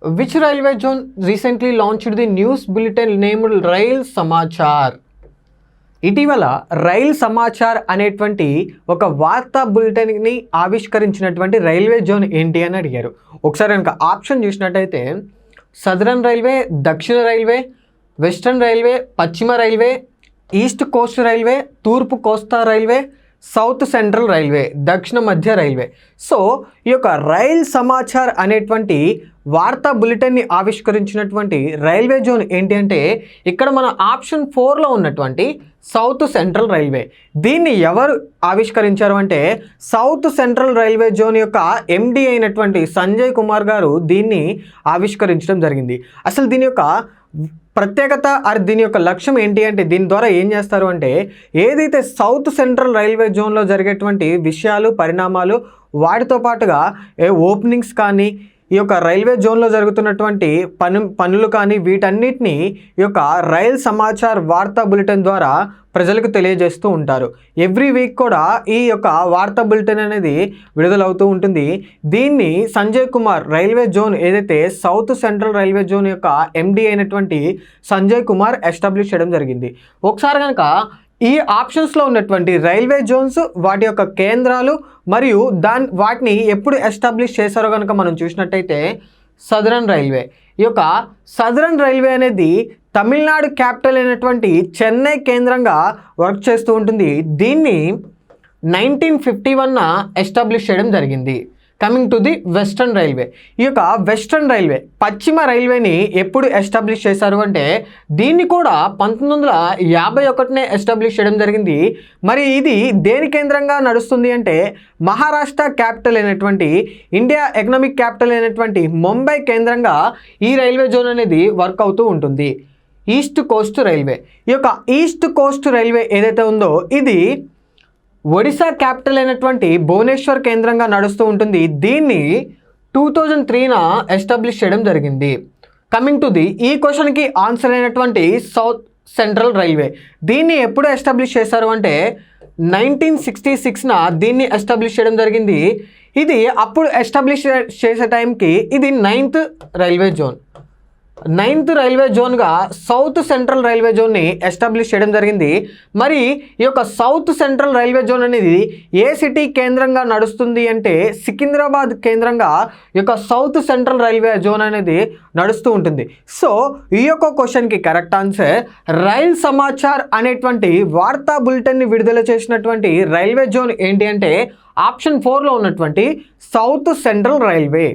Which railway zone recently launched the news bulletin named Rail Samachar? ఇటీవల rail Samachar అనేటువంటి ఒక వార్తా బులెటిన్ని ఆవిష్కరించినటువంటి రైల్వే జోన్ ఏంటి అని అడిగారు. ఒకసారి కనుక ఆప్షన్ చూసినట్టయితే సదరన్ రైల్వే, దక్షిణ రైల్వే, వెస్టర్న్ రైల్వే, పశ్చిమ రైల్వే, ఈస్ట్ కోస్ట్ రైల్వే, తూర్పు కోస్తా రైల్వే, సౌత్ సెంట్రల్ రైల్వే, దక్షిణ మధ్య రైల్వే. సో ఈ యొక్క రైల్ సమాచార్ అనేటువంటి వార్తా బులెటిన్ని ఆవిష్కరించినటువంటి రైల్వే జోన్ ఏంటి అంటే ఇక్కడ మన ఆప్షన్ 4లో ఉన్నటువంటి సౌత్ సెంట్రల్ రైల్వే. దీన్ని ఎవరు ఆవిష్కరించారు అంటే సౌత్ సెంట్రల్ రైల్వే జోన్ యొక్క ఎండి అయినటువంటి సంజయ్ కుమార్ గారు దీన్ని ఆవిష్కరించడం జరిగింది. అసలు దీని యొక్క ప్రత్యేకత దీని యొక్క లక్ష్యం ఏంటి అంటే దీని ద్వారా ఏం చేస్తారు అంటే ఏదైతే సౌత్ సెంట్రల్ రైల్వే జోన్లో జరిగేటువంటి విషయాలు, పరిణామాలు, వాటితో పాటుగా ఓపెనింగ్స్ కానీ ఈ యొక్క రైల్వే జోన్లో జరుగుతున్నటువంటి పనులు కానీ వీటన్నిటిని ఈ యొక్క రైల్ సమాచార్ వార్తా బులెటిన్ ద్వారా ప్రజలకు తెలియజేస్తూ ఉంటారు. ఎవ్రీ వీక్ కూడా ఈ యొక్క వార్తా బులెటిన్ అనేది విడుదలవుతూ ఉంటుంది. దీన్ని సంజయ్ కుమార్ రైల్వే జోన్ ఏదైతే సౌత్ సెంట్రల్ రైల్వే జోన్ యొక్క ఎండి అయినటువంటి సంజయ్ కుమార్ ఎస్టాబ్లిష్ చేయడం జరిగింది. ఒకసారి కనుక ఈ ఆప్షన్స్లో ఉన్నటువంటి రైల్వే జోన్స్, వాటి యొక్క కేంద్రాలు మరియు వాటిని ఎప్పుడు ఎస్టాబ్లిష్ చేశారో కనుక మనం చూసినట్టయితే సదరన్ రైల్వే. ఈ యొక్క సదరన్ రైల్వే అనేది తమిళనాడు క్యాపిటల్ అయినటువంటి చెన్నై కేంద్రంగా వర్క్ చేస్తూ ఉంటుంది. దీన్ని 1951 ఎస్టాబ్లిష్ చేయడం జరిగింది. Coming to the western railway. ఈ యొక్క వెస్టర్న్ రైల్వే, పశ్చిమ రైల్వేని ఎప్పుడు ఎస్టాబ్లిష్ చేశారు అంటే దీన్ని కూడా 1951 ఎస్టాబ్లిష్ చేయడం జరిగింది. మరి ఇది దేని కేంద్రంగా నడుస్తుంది అంటే మహారాష్ట్ర క్యాపిటల్ అయినటువంటి, ఇండియా ఎకనామిక్ క్యాపిటల్ అయినటువంటి ముంబై కేంద్రంగా ఈ రైల్వే జోన్ అనేది వర్క్ అవుతూ ఉంటుంది. East Coast railway. ఈ యొక్క ఈస్ట్ కోస్ట్ రైల్వే ఏదైతే ఉందో ఇది ఒడిశా క్యాపిటల్ అయినటువంటి భువనేశ్వర్ కేంద్రంగా నడుస్తూ ఉంటుంది. దీన్ని 2003 ఎస్టాబ్లిష్ చేయడం జరిగింది. కమింగ్ టు ది ఈ క్వశ్చన్కి ఆన్సర్ అయినటువంటి సౌత్ సెంట్రల్ రైల్వే. దీన్ని ఎప్పుడు ఎస్టాబ్లిష్ చేశారు అంటే 1966 దీన్ని ఎస్టాబ్లిష్ చేయడం జరిగింది. ఇది అప్పుడు ఎస్టాబ్లిష్ చేసే టైంకి ఇది 9th railway zone. 9th railway జోన్గా సౌత్ సెంట్రల్ రైల్వే జోన్ని ఎస్టాబ్లిష్ చేయడం జరిగింది. మరి ఈ యొక్క సౌత్ సెంట్రల్ రైల్వే జోన్ అనేది ఏ సిటీ కేంద్రంగా నడుస్తుంది అంటే సికింద్రాబాద్ కేంద్రంగా ఈ యొక్క సౌత్ సెంట్రల్ రైల్వే జోన్ అనేది నడుస్తూ ఉంటుంది. సో ఈ యొక్క క్వశ్చన్కి కరెక్ట్ ఆన్సర్ రైల్ సమాచార్ అనేటువంటి వార్తా బులెటిన్ని విడుదల చేసినటువంటి రైల్వే జోన్ ఏంటి అంటే ఆప్షన్ 4లో ఉన్నటువంటి సౌత్ సెంట్రల్ రైల్వే.